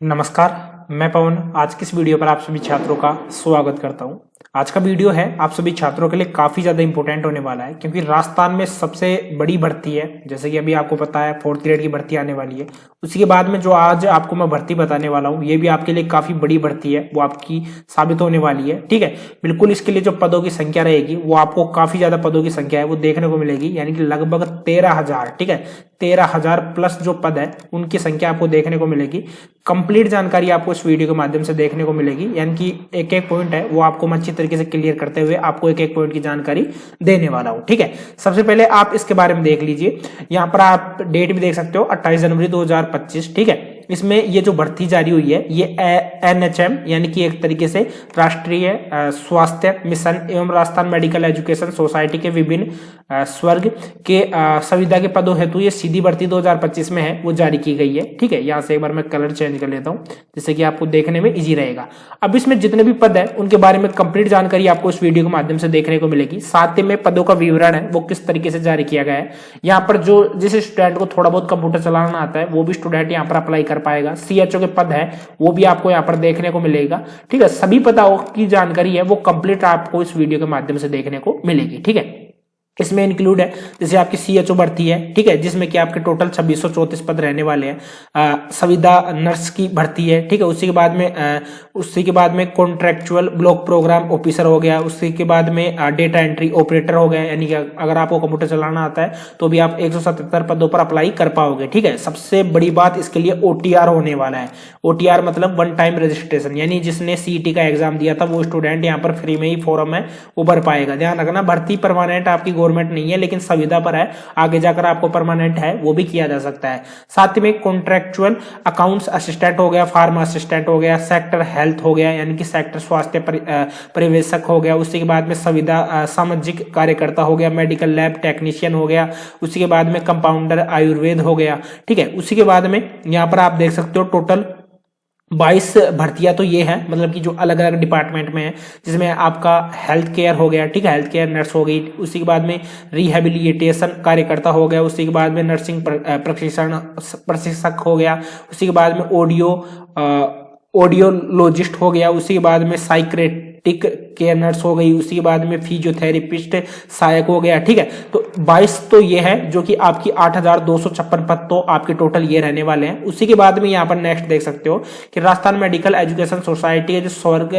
नमस्कार, मैं पवन आज की इस वीडियो पर आप सभी छात्रों का स्वागत करता हूं। आज का वीडियो है आप सभी छात्रों के लिए काफ़ी ज़्यादा इंपॉर्टेंट होने वाला है, क्योंकि राजस्थान में सबसे बड़ी भर्ती है। जैसे कि अभी आपको पता है 4th ग्रेड की भर्ती आने वाली है। उसी के बाद में जो आज आपको मैं भर्ती बताने वाला हूँ, ये भी आपके लिए काफ़ी बड़ी भर्ती है, वो आपकी साबित होने वाली है। ठीक है, बिल्कुल इसके लिए जो पदों की संख्या रहेगी वो आपको काफ़ी ज़्यादा पदों की संख्या है वो देखने को मिलेगी, यानी कि लगभग 13,000। ठीक है, 13,000 प्लस जो पद है उनकी संख्या आपको देखने को मिलेगी। कंप्लीट जानकारी आपको इस वीडियो के माध्यम से देखने को मिलेगी, यानी कि एक एक पॉइंट है वो आपको मैं अच्छी तरीके से क्लियर करते हुए आपको एक एक पॉइंट की जानकारी देने वाला हूं। ठीक है, सबसे पहले आप इसके बारे में देख लीजिए। यहाँ पर आप डेट भी देख सकते हो 28 जनवरी 2025। ठीक है, इसमें ये जो भर्ती जारी हुई है ये NHM यानी कि एक तरीके से राष्ट्रीय स्वास्थ्य मिशन एवं राजस्थान मेडिकल एजुकेशन सोसाइटी के विभिन्न स्वर्ग के संविदा के पदों हेतु ये सीधी भर्ती 2025 में है वो जारी की गई है। ठीक है, यहाँ से एक बार मैं कलर चेंज कर लेता हूँ जिससे कि आपको देखने में इजी रहेगा। अब इसमें जितने भी पद है उनके बारे में कंप्लीट जानकारी आपको इस वीडियो के माध्यम से देखने को मिलेगी। साथ ही में पदों का विवरण है वो किस तरीके से जारी किया गया है। यहाँ पर जो जिस स्टूडेंट को थोड़ा बहुत कंप्यूटर चलाना आता है वो भी स्टूडेंट यहाँ पर अप्लाई कर पाएगा। CHO के पद है वो भी आपको यहाँ पर देखने को मिलेगा। ठीक है, सभी पदों की जानकारी है वो कंप्लीट आपको इस वीडियो के माध्यम से देखने को मिलेगी। ठीक है, इसमें इंक्लूड है जैसे आपकी CHO भर्ती है। ठीक है, जिसमें कि आपके टोटल 2634 पद रहने वाले हैं। संविदा नर्स की भर्ती है। ठीक है, उसी के बाद में कॉन्ट्रेक्चुअल ब्लॉक प्रोग्राम ऑफिसर हो गया। उसी के बाद में डेटा एंट्री ऑपरेटर हो गया, यानी कि अगर आपको कंप्यूटर चलाना आता है तो भी आप 177 पदों पर अप्लाई कर पाओगे। ठीक है, सबसे बड़ी बात इसके लिए OTR होने वाला है। OTR मतलब वन टाइम रजिस्ट्रेशन, यानी जिसने CET का एग्जाम दिया था वो स्टूडेंट यहाँ पर फ्री में ही फॉर्म है वो भर पाएगा। ध्यान रखना, भर्ती परमानेंट आपकी गवर्नमेंट नहीं है लेकिन संविदा पर है, आगे जाकर आपको परमानेंट है वो भी किया जा सकता है। साथ में कॉन्ट्रेक्चुअल अकाउंट्स असिस्टेंट हो गया, फार्मा असिस्टेंट हो गया, सेक्टर हेल्थ हो गया यानी कि सेक्टर स्वास्थ्य पर्यवेक्षक हो गया। उसी के बाद में संविदा सामाजिक कार्यकर्ता हो गया, मेडिकल लैब टेक्नीशियन हो गया। उसी के बाद में कंपाउंडर आयुर्वेद हो गया। ठीक है, उसी के बाद में यहाँ पर आप देख सकते हो टोटल 22 भर्तियां तो ये है, मतलब कि जो अलग अलग डिपार्टमेंट में है, जिसमें आपका हेल्थ केयर हो गया। ठीक है, हेल्थ केयर नर्स हो गई। उसी के बाद में रिहेबिलिटेशन कार्यकर्ता हो गया। उसी के बाद में नर्सिंग प्रशिक्षक हो गया। उसी के बाद में ऑडियोलॉजिस्ट हो गया। उसी के बाद में साइक्रेटिक केयर नर्स हो गई। उसी के बाद में फिजियोथेरेपिस्ट सहायक हो गया। ठीक है, तो 22 तो ये है जो कि आपकी 8,256 पद तो आपके टोटल ये रहने वाले हैं। उसी के बाद में यहाँ पर नेक्स्ट देख सकते हो कि राजस्थान मेडिकल एजुकेशन सोसाइटी के जो स्वर्ग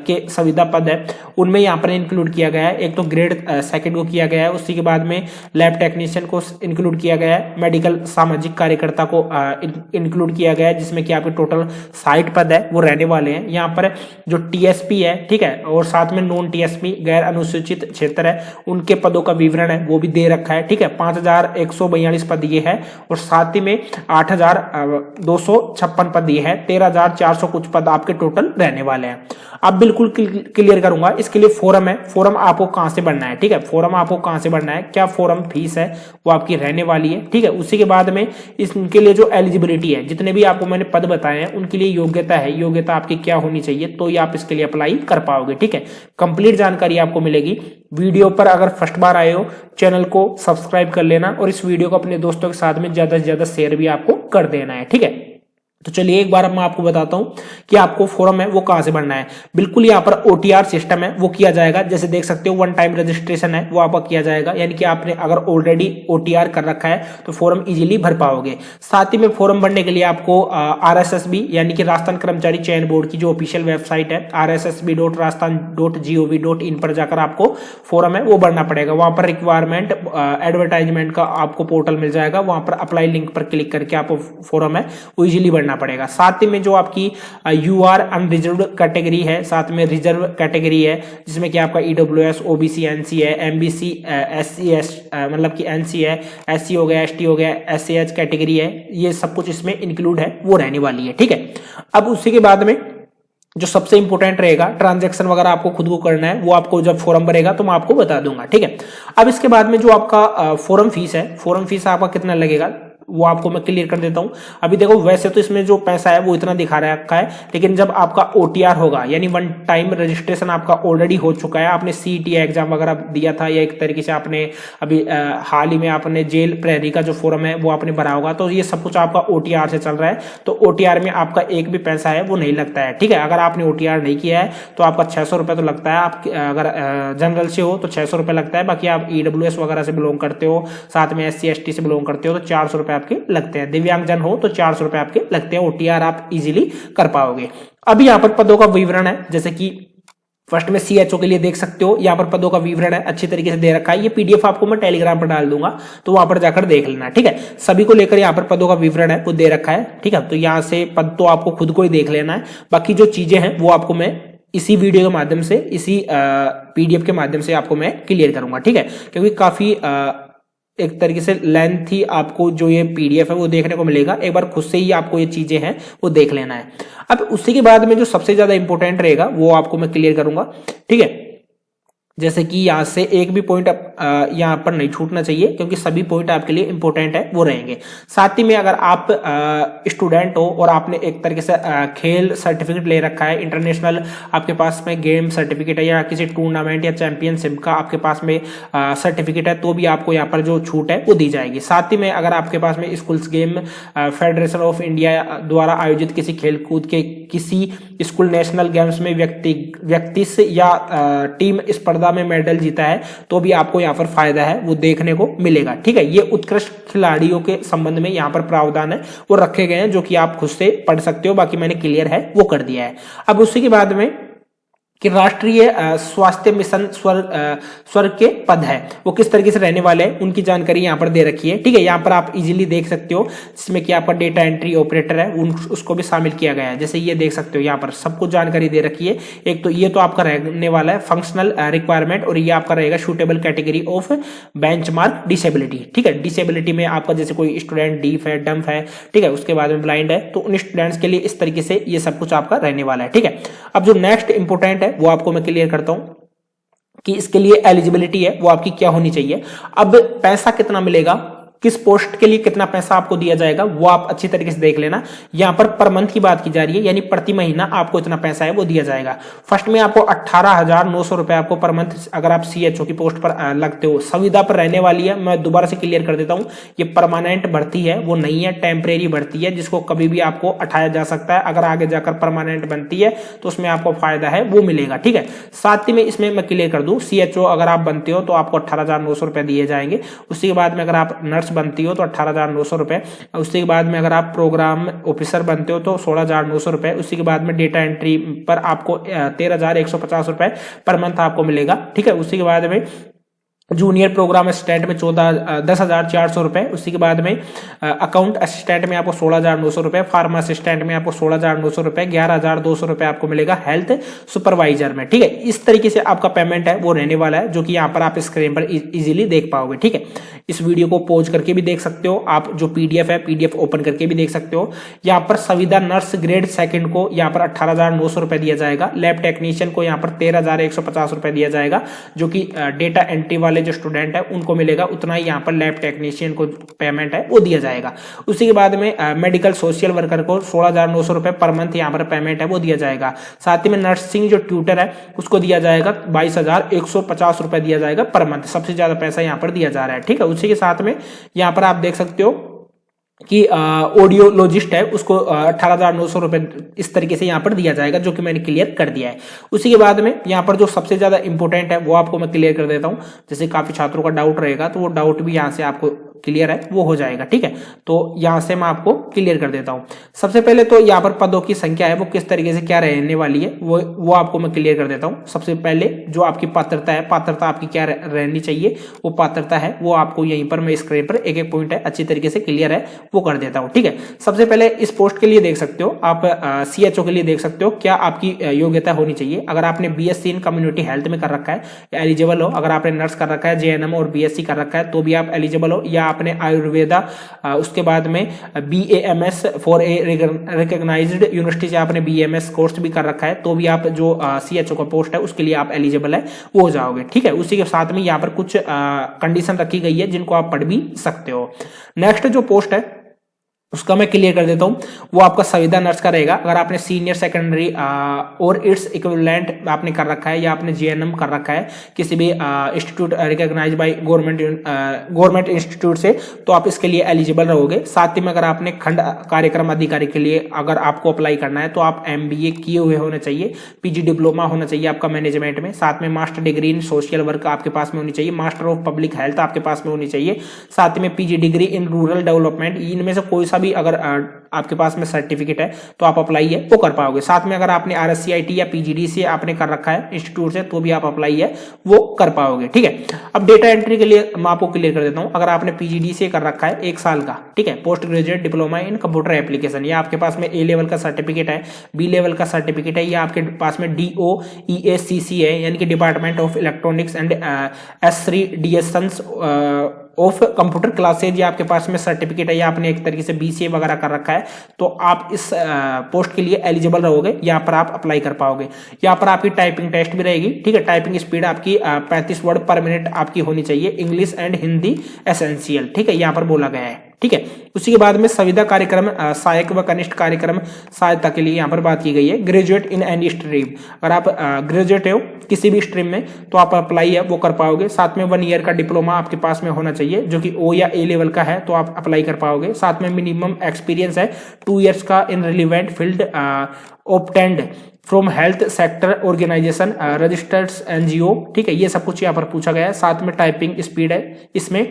के संविदा पद है उनमें यहाँ पर इंक्लूड किया गया है। एक तो ग्रेड 2 को किया गया है। उसी के बाद में लैब टेक्नीशियन को इंक्लूड किया गया है। मेडिकल सामाजिक कार्यकर्ता को इंक्लूड किया गया है, जिसमें कि आपके टोटल 60 पद है वो रहने वाले हैं। यहाँ पर जो TSP है, ठीक है, और साथ में नॉन TSP गैर अनुसूचित क्षेत्र है, उनके पदों का विवरण है वो भी दे रखा है। ठीक है, 5,142 पद ये है और साथ ही में 8,256 पद ये है। 13,400 कुछ पद आपके टोटल रहने वाले हैं। अब बिल्कुल क्लियर करूंगा इसके लिए फॉर्म है। फॉर्म आपको कहां से भरना है? ठीक है, फॉर्म आपको कहां से भरना है, क्या फॉर्म फीस है वो आपकी रहने वाली है। ठीक है, उसी के बाद में इसके लिए जो एलिजिबिलिटी है, जितने भी आपको मैंने पद बताए हैं उनके लिए योग्यता है, योग्यता आपकी क्या होनी चाहिए तो ये आप इसके लिए अप्लाई कर पाओगे। ठीक है, कंप्लीट जानकारी आपको मिलेगी। वीडियो पर अगर फर्स्ट बार आए हो चैनल को सब्सक्राइब कर लेना और इस वीडियो को अपने दोस्तों के साथ में ज्यादा से ज्यादा शेयर भी आपको कर देना है। ठीक है, तो चलिए एक बार अब मैं आपको बताता हूं कि आपको फॉर्म है वो कहां से भरना है। बिल्कुल यहाँ पर OTR सिस्टम है वो किया जाएगा। जैसे देख सकते हो वन टाइम रजिस्ट्रेशन है वो आपका किया जाएगा, यानी कि आपने अगर ऑलरेडी OTR कर रखा है तो फॉर्म इजीली भर पाओगे। साथ ही में फॉर्म भरने के लिए आपको RSSB यानी कि राजस्थान कर्मचारी चयन बोर्ड की जो ऑफिशियल वेबसाइट है rssb.rajasthan.gov.in पर जाकर आपको फॉर्म है वो भरना पड़ेगा। वहां पर रिक्वायरमेंट एडवर्टाइजमेंट का आपको पोर्टल मिल जाएगा, वहां पर अप्लाई लिंक पर क्लिक करके आपको फॉर्म है वो इजीली भरना पड़ेगा। साथ ही में जो आपकी UR अनरिजर्व्ड कैटेगरी है, साथ में रिजर्व कैटेगरी है, जिसमें कि आपका EWS OBC NC है, MBC SC मतलब कि NC है, SC हो गया, ST हो गया, SAH कैटेगरी है, ये सब कुछ इसमें इंक्लूड है वो रहने वाली है। ठीक है, अब उसी के बाद में जो सबसे इंपॉर्टेंट रहेगा ट्रांजैक्शन वगैरह आपको खुद को करना है वो आपको जब फॉर्म भरेगा तो मैं आपको बता दूंगा। ठीक है, अब इसके बाद में जो आपका फॉर्म फीस है, फॉर्म फीस आपका कितना लगेगा वो आपको मैं क्लियर कर देता हूं। अभी देखो वैसे तो इसमें जो पैसा है वो इतना दिखा रखा है, लेकिन जब आपका ओटीआर होगा यानी वन टाइम रजिस्ट्रेशन आपका ऑलरेडी हो चुका है, आपने सीईटी एग्जाम वगैरह दिया था या एक तरीके से आपने अभी हाल ही में आपने जेल प्रहरी का जो फॉर्म है वो आपने भरा होगा, तो ये सब कुछ आपका ओटीआर से चल रहा है, तो ओटीआर में आपका एक भी पैसा है वो नहीं लगता है। ठीक है, अगर आपने ओटीआर नहीं किया है तो आपका 600 रुपये तो लगता है, आप अगर जनरल से हो तो 600 रुपये लगता है, बाकी आप ईडब्ल्यूएस वगैरह से बिलोंग करते हो, साथ में SC ST से बिलोंग करते हो तो 400 रुपये आपके लगते हैं, दिव्यांगजन हो तो 400 रुपये आपके लगते हैं, ओटीआर आप इजीली कर पाओगे। अभी यहाँ पर पदों का विवरण है, जैसे कि फर्स्ट में CHO के लिए देख सकते हो, यहाँ पर पदों का विवरण है अच्छी तरीके से दे रखा है, ये PDF आपको मैं टेलीग्राम पर डाल दूंगा तो वहां पर जाकर देख लेना। ठीक है, सभी को लेकर यहाँ पर पदों का विवरण है वो दे रखा है। ठीक है, तो यहाँ से पद तो आपको खुद को ही देख लेना है, बाकी जो चीजें हैं वो आपको मैं इसी वीडियो के माध्यम से, इसी PDF के माध्यम से आपको मैं क्लियर करूंगा। ठीक है, क्योंकि काफी एक तरीके से लेंथी आपको जो ये PDF है वो देखने को मिलेगा, एक बार खुद से ही आपको ये चीजें हैं वो देख लेना है। अब उसी के बाद में जो सबसे ज्यादा इंपॉर्टेंट रहेगा वो आपको मैं क्लियर करूंगा। ठीक है, जैसे कि यहाँ से एक भी पॉइंट यहाँ पर नहीं छूटना चाहिए, क्योंकि सभी पॉइंट आपके लिए इंपॉर्टेंट है वो रहेंगे। साथ ही में अगर आप स्टूडेंट हो और आपने एक तरीके से खेल सर्टिफिकेट ले रखा है, इंटरनेशनल आपके पास में गेम सर्टिफिकेट है या किसी टूर्नामेंट या चैंपियनशिप का आपके पास में सर्टिफिकेट है, तो भी आपको यहाँ पर जो छूट है वो दी जाएगी। साथ ही में अगर आपके पास में schools game federation of India द्वारा आयोजित किसी खेलकूद के किसी स्कूल नेशनल गेम्स में व्यक्ति या टीम स्पर्धा में मेडल जीता है तो भी आपको यहाँ पर फायदा है वो देखने को मिलेगा। ठीक है, ये उत्कृष्ट खिलाड़ियों के संबंध में यहाँ पर प्रावधान है वो रखे गए हैं, जो कि आप खुद से पढ़ सकते हो, बाकी मैंने क्लियर है वो कर दिया है। अब उसी के बाद में कि राष्ट्रीय स्वास्थ्य मिशन स्वर्ग के पद है वो किस तरीके से रहने वाले हैं उनकी जानकारी यहाँ पर दे रखी है। ठीक है, यहाँ पर आप इजीली देख सकते हो, जिसमें कि आपका डेटा एंट्री ऑपरेटर है उसको भी शामिल किया गया है। जैसे ये देख सकते हो यहाँ पर सब कुछ जानकारी दे रखी है। एक तो ये तो आपका रहने वाला है फंक्शनल रिक्वायरमेंट, और ये आपका रहेगा suitable category of benchmark disability. ठीक है, डिसेबिलिटी में आपका जैसे कोई स्टूडेंट डीफ है, डम्फ है, ठीक है, उसके बाद में ब्लाइंड है, तो उन स्टूडेंट्स के लिए इस तरीके से ये सब कुछ आपका रहने वाला है। ठीक है, अब जो नेक्स्ट इंपोर्टेंट है वो आपको मैं क्लियर करता हूं कि इसके लिए एलिजिबिलिटी है वो आपकी क्या होनी चाहिए। अब पैसा कितना मिलेगा, किस पोस्ट के लिए कितना पैसा आपको दिया जाएगा वो आप अच्छी तरीके से देख लेना। यहां पर मंथ की बात की जा रही है, यानी प्रति महीना आपको इतना पैसा है वो दिया जाएगा। फर्स्ट में आपको 18,900 रुपए आपको पर मंथ अगर आप CHO की पोस्ट पर लगते हो, संविदा पर रहने वाली है। मैं दोबारा से क्लियर कर देता हूं, ये परमानेंट भर्ती है वो नहीं है, टेम्परेरी भर्ती है जिसको कभी भी आपको हटाया जा सकता है। अगर आगे जाकर परमानेंट बनती है तो उसमें आपको फायदा है वो मिलेगा। ठीक है, साथ ही में इसमें मैं क्लियर कर दूं, CHO अगर आप बनते हो तो आपको 18,900 रुपए दिए जाएंगे। उसी के बाद में अगर आप नर्स बनती हो तो 18,900 रुपए, उसके के बाद में अगर आप प्रोग्राम ऑफिसर बनते हो तो 16,900 रुपए, उसी के बाद में डेटा एंट्री पर आपको 13,150 रुपए पर मंथ आपको मिलेगा। ठीक है, उसी के बाद में जूनियर प्रोग्राम असिस्टेंट में 10,400 रुपए, उसी के बाद में अकाउंट असिस्टेंट में आपको 16,900 रुपए, फार्मा असिस्टेंट में आपको 16,900 रुपए, 11,200 रुपए आपको मिलेगा हेल्थ सुपरवाइजर में। ठीक है, इस तरीके से आपका पेमेंट है वो रहने वाला है, जो कि यहाँ पर आप स्क्रीन पर इजीली देख पाओगे। ठीक है, इस वीडियो को पॉज करके भी देख सकते हो आप, जो PDF है PDF ओपन करके भी देख सकते हो। यहाँ पर संविदा नर्स ग्रेड सेकंड को यहाँ पर 18,900 रुपए दिया जाएगा, लैब टेक्नीशियन को यहाँ पर 13,150 रुपए दिया जाएगा, जो कि डेटा एंट्री वाले जो स्टूडेंट है उनको मिलेगा उतना ही। यहाँ पर लैब टेक्नीशियन को पेमेंट है वो दिया जाएगा। उसी के बाद में मेडिकल सोशल वर्कर को 16,900 रुपए पर मंथ यहाँ पर पेमेंट है वो दिया जाएगा। साथ ही में नर्सिंग जो ट्यूटर है उसको दिया जाएगा 22,150 रुपए दिया जाएगा पर मंथ, सबसे ज्यादा पैसा यहाँ पर दिया जा रहा है। ठीक है, उसी के साथ में यहाँ पर आप देख सकते हो कि ऑडियोलॉजिस्ट है उसको 18,900 रुपए इस तरीके से यहाँ पर दिया जाएगा, जो कि मैंने क्लियर कर दिया है। उसी के बाद में यहाँ पर जो सबसे ज्यादा इंपॉर्टेंट है वो आपको मैं क्लियर कर देता हूँ, जैसे काफी छात्रों का डाउट रहेगा तो वो डाउट भी यहाँ से आपको क्लियर है वो हो जाएगा। ठीक है, तो यहां से मैं आपको क्लियर कर देता हूं। सबसे पहले तो यहाँ पर पदों की संख्या है वो किस तरीके से क्या रहने वाली है वो आपको मैं क्लियर कर देता हूं। सबसे पहले जो आपकी पात्रता है, पात्रता आपकी क्या रहनी चाहिए, वो पात्रता है वो आपको यहीं पर मैं स्क्रीन पर एक एक पॉइंट है अच्छी तरीके से क्लियर है वो कर देता हूं। ठीक है, सबसे पहले इस पोस्ट के लिए देख सकते हो आप, CHO के लिए देख सकते हो क्या आपकी योग्यता होनी चाहिए। अगर आपने BSc इन कम्युनिटी हेल्थ में कर रखा है एलिजिबल हो, अगर आपने नर्स कर रखा है JNM और BSc कर रखा है तो भी आप एलिजिबल हो, या आपने आयुर्वेदा उसके बाद में BAMS for a recognised university से आपने BAMS कोर्स भी कर रखा है तो भी आप जो CHO का पोस्ट है उसके लिए आप एलिजिबल है वो हो जाओगे। ठीक है, उसी के साथ में यहाँ पर कुछ कंडीशन रखी गई है जिनको आप पढ़ भी सकते हो। नेक्स्ट जो पोस्ट है उसका मैं क्लियर कर देता हूँ। वो आपका संविदा नर्स का रहेगा। अगर आपने सीनियर सेकेंडरी और इट्स इक्विवेलेंट आपने कर रखा है या आपने जीएनएम कर रखा है किसी भी institute recognised by government institute से, तो आप इसके लिए एलिजिबल रहोगे। साथ ही में अगर आपने खंड कार्यक्रम अधिकारी के लिए अगर आपको अप्लाई करना है तो आप एमबीए किए हुए होने चाहिए, पीजी डिप्लोमा होना चाहिए आपका मैनेजमेंट में, साथ में master degree in social work आपके पास में होनी चाहिए, मास्टर ऑफ पब्लिक हेल्थ आपके पास में होनी चाहिए, साथ में PG degree in rural development. इनमें से कोई सा भी अगर आपके पास में सर्टिफिकेट है तो आप अप्लाई है वो कर पाओगे। साथ में अगर आपने आरएससीआईटी या पीजीडी से आपने कर रखा है इंस्टीट्यूट से, तो भी आप अप्लाई है वो कर पाओगे। ठीक है, अब डेटा एंट्री के लिए मैं आपको क्लियर कर देता हूं। अगर आपने पीजीडी से कर रखा है 1 साल का, ठीक है, post graduate diploma in computer application, या आपके पास में ए लेवल का सर्टिफिकेट है, बी लेवल का सर्टिफिकेट है, या आपके पास में DOEACC है यानी कि department of electronics and S3DSons of computer classes, या आपके पास में सर्टिफिकेट है, या आपने एक तरीके से BCA वगैरह कर रखा है, तो आप इस पोस्ट के लिए एलिजिबल रहोगे। यहाँ पर आप अप्लाई कर पाओगे। यहाँ पर आपकी टाइपिंग टेस्ट भी रहेगी। ठीक है, टाइपिंग स्पीड आपकी 35 वर्ड पर मिनट आपकी होनी चाहिए, इंग्लिश एंड हिंदी एसेंशियल। ठीक है, यहाँ पर बोला गया है। ठीक है, उसी के बाद में संविदा कार्यक्रम सहायक व कनिष्ठ कार्यक्रम सहायता के लिए यहाँ पर बात की गई है। ग्रेजुएट इन एनी स्ट्रीम, अगर आप ग्रेजुएट हो किसी भी स्ट्रीम में तो आप अप्लाई है वो कर पाओगे। साथ में 1 ईयर का डिप्लोमा आपके पास में होना चाहिए जो कि O या A लेवल का है, तो आप अप्लाई कर पाओगे। साथ में मिनिमम एक्सपीरियंस है 2 ईयर्स का in relevant field obtained from health sector organisation registered NGO। ठीक है, ये सब कुछ यहाँ पर पूछा गया है। साथ में टाइपिंग स्पीड है इसमें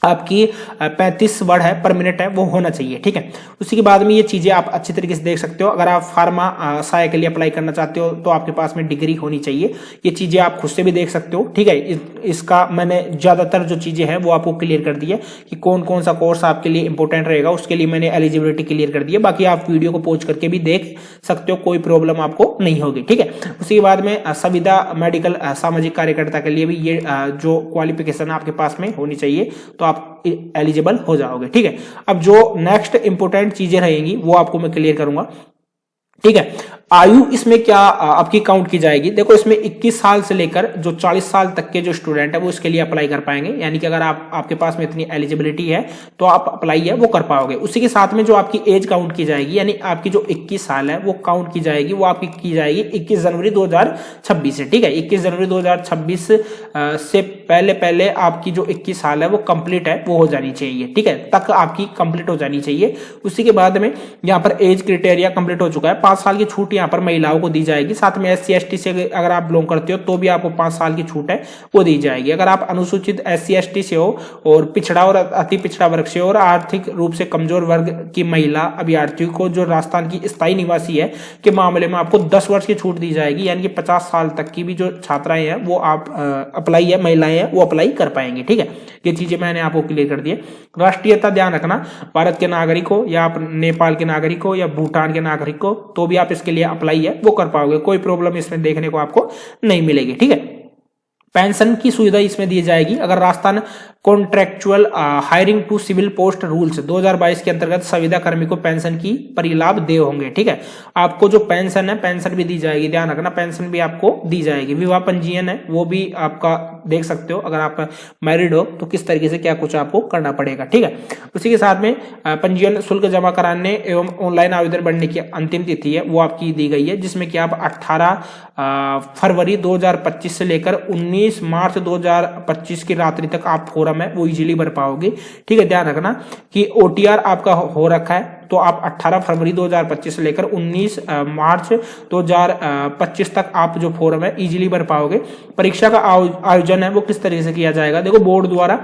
आपकी 35 वर्ड है पर मिनट है वो होना चाहिए। ठीक है, उसी के बाद में ये चीजें आप अच्छी तरीके से देख सकते हो। अगर आप फार्मा सहायक के लिए अप्लाई करना चाहते हो तो आपके पास में डिग्री होनी चाहिए। ये चीजें आप खुद से भी देख सकते हो। ठीक है, इसका मैंने ज्यादातर जो चीजें हैं वो आपको क्लियर कर दी है कि कौन कौन सा कोर्स आपके लिए इंपॉर्टेंट रहेगा, उसके लिए मैंने एलिजिबिलिटी क्लियर कर दी है। बाकी आप वीडियो को पॉज करके भी देख सकते हो, कोई प्रॉब्लम आपको नहीं होगी। ठीक है, उसी के बाद में संविदा मेडिकल सामाजिक कार्यकर्ता के लिए भी ये जो क्वालिफिकेशन आपके पास में होनी चाहिए तो आप एलिजिबल हो जाओगे। ठीक है, अब जो नेक्स्ट इंपोर्टेंट चीजें रहेंगी वो आपको मैं क्लियर करूंगा। ठीक है, आयु इसमें क्या आपकी काउंट की जाएगी। देखो, इसमें 21 साल से लेकर जो 40 साल तक के जो स्टूडेंट है वो इसके लिए अप्लाई कर पाएंगे। यानी कि अगर आपके पास में इतनी एलिजिबिलिटी है तो आप अप्लाई है वो कर पाओगे। उसी के साथ में जो आपकी एज काउंट की जाएगी, यानी आपकी जो 21 साल है वो काउंट की जाएगी, वो आपकी की जाएगी 21 जनवरी 2026 से। ठीक है, 21 जनवरी 2026 से पहले आपकी जो 21 साल है वो कंप्लीट है वो हो जानी चाहिए। ठीक है, तक आपकी कंप्लीट हो जानी चाहिए। उसी के बाद में यहाँ पर एज क्राइटेरिया कंप्लीट हो चुका है। 5 साल की छूट यहाँ पर महिलाओं को दी जाएगी। साथ में SC ST से अगर आप बिलोंग करते हो तो भी आपको 5 साल की छूट है वो दी जाएगी। अगर आप अनुसूचित SC ST से हो और पिछड़ा और अति पिछड़ा वर्ग से और आर्थिक रूप से कमजोर वर्ग की महिला अभ्यर्थी को जो राजस्थान की स्थायी निवासी है के मामले में आपको 10 वर्ष की छूट दी जाएगी। यानी कि 50 साल तक की भी जो छात्राएं हैं वो आप अप्लाई है, महिलाएं हैं वो अप्लाई कर पाएंगे। ठीक है, ये चीजें मैंने आपको क्लियर कर दी है। राष्ट्रीयता ध्यान रखना, भारत के नागरिक हो या आप नेपाल के नागरिक हो या भूटान के नागरिक हो तो भी आप इसके लिए अप्लाई है वो कर पाओगे। कोई प्रॉब्लम इसमें देखने को आपको नहीं मिलेगी। ठीक है, पेंशन की सुविधा इसमें दी जाएगी। अगर Rajasthan contractual hiring to civil post rules 2022 के अंतर्गत संविदा कर्मी को पेंशन की परिलाभ दे होंगे। ठीक है, आपको जो पेंशन है पेंशन भी दी जाएगी, ध्यान रखना, पेंशन भी आपको दी जाएगी। विवाह पंजीयन है वो भी आपका देख सकते हो, अगर आप मैरिड हो तो किस तरीके से क्या कुछ आपको करना पड़ेगा। ठीक है, उसी के साथ में पंजीयन शुल्क जमा कराने एवं ऑनलाइन आवेदन बढ़ने की अंतिम तिथि है वो आपकी दी गई है, जिसमें कि आप 18 फरवरी 2025 से लेकर 19 मार्च 2025 की रात्रि तक आप फॉर्म है वो इजीली भर पाओगे। ठीक है, ध्यान रखना कि OTR आपका हो रखा है तो आप 18 फरवरी 2025 से लेकर 19 मार्च 2025 तक आप जो फॉर्म है इजीली भर पाओगे। परीक्षा का आयोजन है वो किस तरीके से किया जाएगा। देखो, बोर्ड द्वारा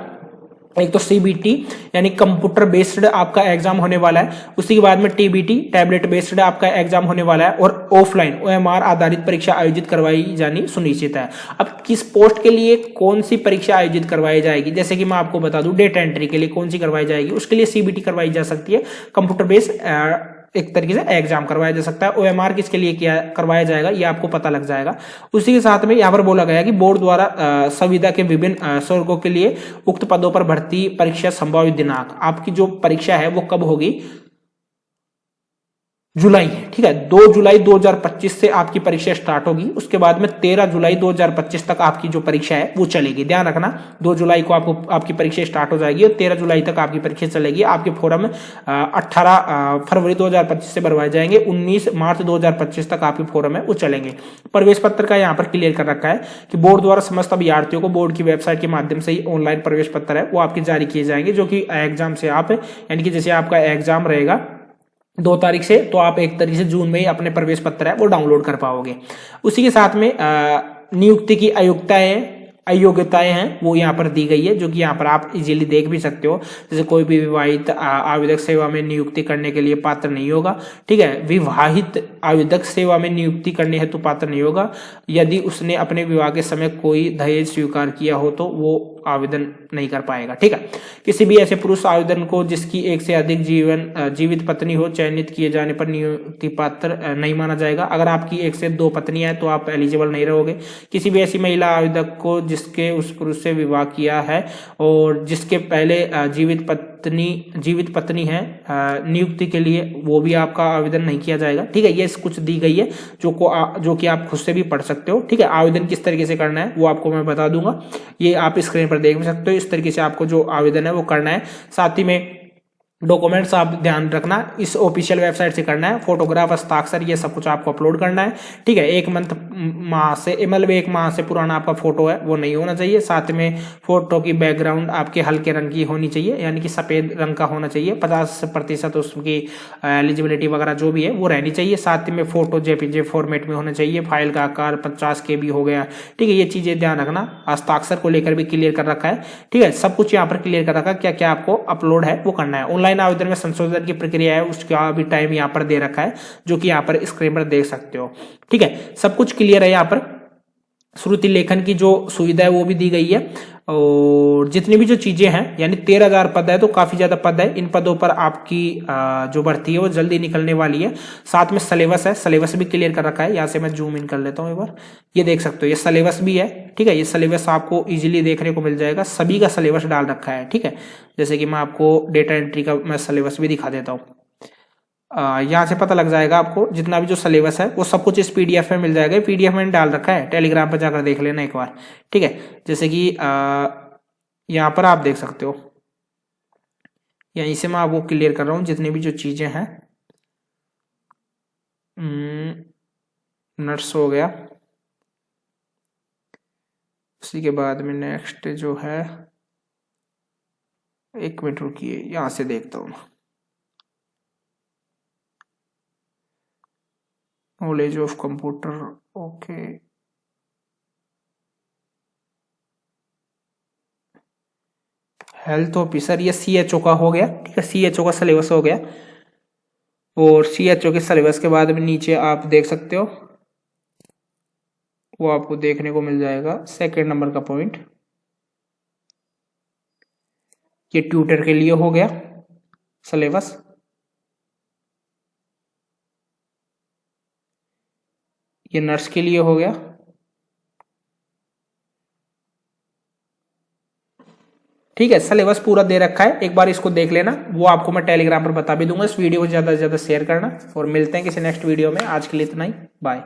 एक तो CBT यानी कंप्यूटर बेस्ड आपका एग्जाम होने वाला है, उसी के बाद में TBT टैबलेट बेस्ड आपका एग्जाम होने वाला है, और ऑफलाइन OMR आधारित परीक्षा आयोजित करवाई जानी सुनिश्चित है। अब किस पोस्ट के लिए कौन सी परीक्षा आयोजित करवाई जाएगी, जैसे कि मैं आपको बता दूं, डेटा एंट्री के लिए कौन सी करवाई जाएगी, उसके लिए CBT करवाई जा सकती है, कंप्यूटर बेस्ड एक तरीके से एग्जाम करवाया जा सकता है। OMR किसके लिए किया करवाया जाएगा ये आपको पता लग जाएगा। उसी के साथ में यहाँ पर बोला गया कि बोर्ड द्वारा संविदा के विभिन्न स्वर्गों के लिए उक्त पदों पर भर्ती परीक्षा संभावित दिनांक, आपकी जो परीक्षा है वो कब होगी जुलाई है, ठीक है। 2 जुलाई 2025 से आपकी परीक्षा स्टार्ट होगी। उसके बाद में 13 जुलाई 2025 तक आपकी जो परीक्षा है वो चलेगी। ध्यान रखना, 2 जुलाई को आपकी परीक्षा स्टार्ट हो जाएगी और 13 जुलाई तक आपकी परीक्षा चलेगी। आपके फॉर्म 18 फरवरी 2025 से भरवाए जाएंगे। 19 मार्च 2025 तक आपके फॉर्म है वो चलेंगे। प्रवेश पत्र का यहाँ पर क्लियर कर रखा है कि बोर्ड द्वारा समस्त अभ्यर्थियों को बोर्ड की वेबसाइट के माध्यम से ही ऑनलाइन प्रवेश पत्र है वो आपके जारी किए जाएंगे, जो कि एग्जाम से आप, यानी कि जैसे आपका एग्जाम रहेगा 2 तारीख से, तो आप 1 तारीख से जून में ही अपने प्रवेश पत्र है वो डाउनलोड कर पाओगे। उसी के साथ में नियुक्ति की अयोग्यताएं हैं वो यहाँ पर दी गई है, जो कि यहाँ पर आप इजीली देख भी सकते हो। जैसे कोई भी विवाहित आवेदक सेवा में नियुक्ति करने के लिए पात्र नहीं होगा, ठीक है। विवाहित आवेदक सेवा में नियुक्ति करने हेतु पात्र नहीं होगा। यदि उसने अपने विवाह के समय कोई दहेज स्वीकार किया हो तो वो आवेदन नहीं कर पाएगा, ठीक है। किसी भी ऐसे पुरुष आवेदन को जिसकी 1 से अधिक जीवित पत्नी हो चयनित किए जाने पर नियुक्ति पात्र नहीं माना जाएगा। अगर आपकी 1 से 2 पत्नियां हैं तो आप एलिजिबल नहीं रहोगे। किसी भी ऐसी महिला आवेदक को जिसके उस पुरुष से विवाह किया है और जिसके पहले जीवित पत्नी है नियुक्ति के लिए, वो भी आपका आवेदन नहीं किया जाएगा, ठीक है। ये कुछ दी गई है जो कि आप खुद से भी पढ़ सकते हो, ठीक है। आवेदन किस तरीके से करना है वो आपको मैं बता दूंगा, ये आप स्क्रीन पर देख भी सकते हो। इस तरीके से आपको जो आवेदन है वो करना है। साथ ही में डॉक्यूमेंट्स आप ध्यान रखना इस ऑफिशियल वेबसाइट से करना है। फोटोग्राफ, हस्ताक्षर, ये सब कुछ आपको अपलोड करना है, ठीक है। 1 माह से पुराना आपका फोटो है वो नहीं होना चाहिए। साथ में फोटो की बैकग्राउंड आपके हल्के रंग की होनी चाहिए, यानी कि सफेद रंग का होना चाहिए। 50% उसकी एलिजिबिलिटी वगैरह जो भी है वो रहनी चाहिए। साथ में फोटो जेपीजे फॉर्मेट में होना चाहिए। फाइल का आकार 50 KB हो गया, ठीक है। ये चीजें ध्यान रखना। हस्ताक्षर को लेकर भी क्लियर कर रखा है, ठीक है। सब कुछ यहाँ पर क्लियर कर रखा है, क्या क्या आपको अपलोड है वो करना है। ऑनलाइन आवेदन में संशोधन की प्रक्रिया है उसका भी टाइम यहाँ पर दे रखा है, जो कि यहाँ पर स्क्रीन पर देख सकते हो, ठीक है। सब कुछ क्लियर है। यहाँ पर श्रुति लेखन की जो सुविधा है वो भी दी गई है। और जितनी भी जो चीजें हैं, यानी 13,000 पद है तो काफी ज्यादा पद है। इन पदों पर आपकी जो भर्ती है वो जल्दी निकलने वाली है। साथ में सिलेबस है, सिलेबस भी क्लियर कर रखा है। यहाँ से मैं जूम इन कर लेता हूँ एक बार, ये देख सकते हो ये सिलेबस भी है, ठीक है। ये सिलेबस आपको इजीली देखने को मिल जाएगा, सभी का सिलेबस डाल रखा है, ठीक है। जैसे कि मैं आपको डेटा एंट्री का मैं सिलेबस भी दिखा देता हूँ। यहाँ से पता लग जाएगा आपको जितना भी जो सिलेबस है वो सब कुछ इस PDF में मिल जाएगा। PDF में डाल रखा है, टेलीग्राम पर जाकर देख लेना एक बार, ठीक है। जैसे कि यहाँ पर आप देख सकते हो, यहीं से मैं आपको क्लियर कर रहा हूँ जितनी भी जो चीजें हैं। नट्स हो गया, उसी के बाद में नेक्स्ट जो है, 1 मिनट रुकिए, यहाँ से देखता हूँ। Knowledge of computer, okay. Health officer, ये CHO का हो गया, ठीक है। CHO का सिलेबस हो गया। और CHO के सिलेबस के बाद में नीचे आप देख सकते हो, वो आपको देखने को मिल जाएगा 2nd नंबर का पॉइंट। ये ट्यूटर के लिए हो गया सिलेबस। ये नर्स के लिए हो गया, ठीक है। सिलेबस पूरा दे रखा है, एक बार इसको देख लेना। वो आपको मैं टेलीग्राम पर बता भी दूंगा। इस वीडियो को ज्यादा से ज्यादा शेयर करना और मिलते हैं किसी नेक्स्ट वीडियो में। आज के लिए इतना ही, बाय।